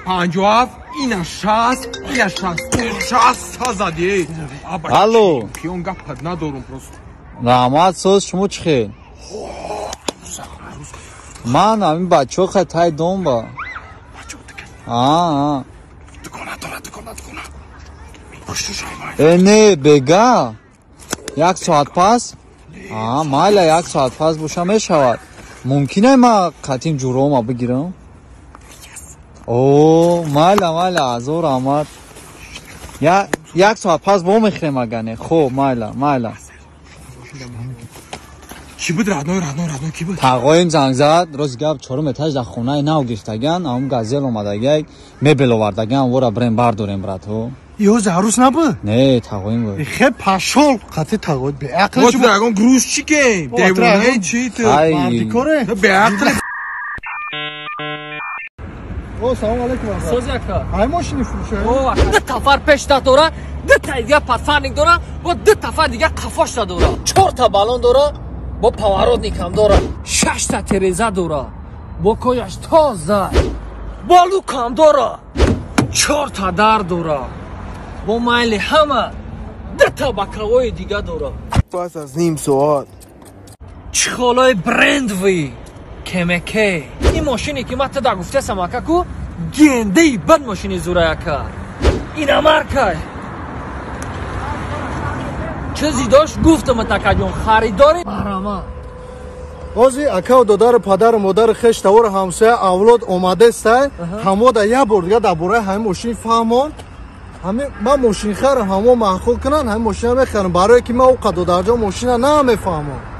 57 اینا 60 اینا 60 تا زدی الو پیون گپ ندارم پروست رحمت سوز شما چی خیل من همین بچه ها خطای دوم با نه بگا یک ساعت پس مایلا یک ساعت پس باشم میشود ممکنه ما قطیم جورو ما بگیرم اوه مایلا از او رحمت یک ساعت پس با میخریم اگه خوب مایلا کی بود رادنوی کی بود تقایم زنگ زد روز گپ چهارم اتاج در خونه نو گرفتگن اون گازل اومدگی مبل آوردگن ورا بریم برداریم براتو یوز عروس نبود نه تقایم بود خیلی پشول قطعی تقایم به عقل وات دراگون گروز چی که دیوونه چی تو مردی کاره به عقل او سلام علیکم سوز یکا های ماشینی فروشه او دو تفر پیش داره دو تا دیگه پرفانینگ داره و دو تفر دیگه قفاش داره 4 تا بالون داره با پاورود نیکم داره 6 تا تریزه داره با کویش تازه بالو کم داره 4 تا در داره با مایل همه دو تا بکوای دیگه داره پس از نیم ساعت چخالای برند وی کمکه این ماشینی که من تا گفته سماکه کو گنده بد ماشینی زوره یکا این مارکه چیزی داشت گفتم تکا جون خریداری برامه بازی اکا و دادر پدر و مادر خش تاور همسایه اولاد اومده سтай همو دا یه بار دیگه درباره همین ماشین فهمون همین من ماشین خرم همو معقول کنن همین ماشین میخرم برای که من او قد و درجا ماشین نمیفهمم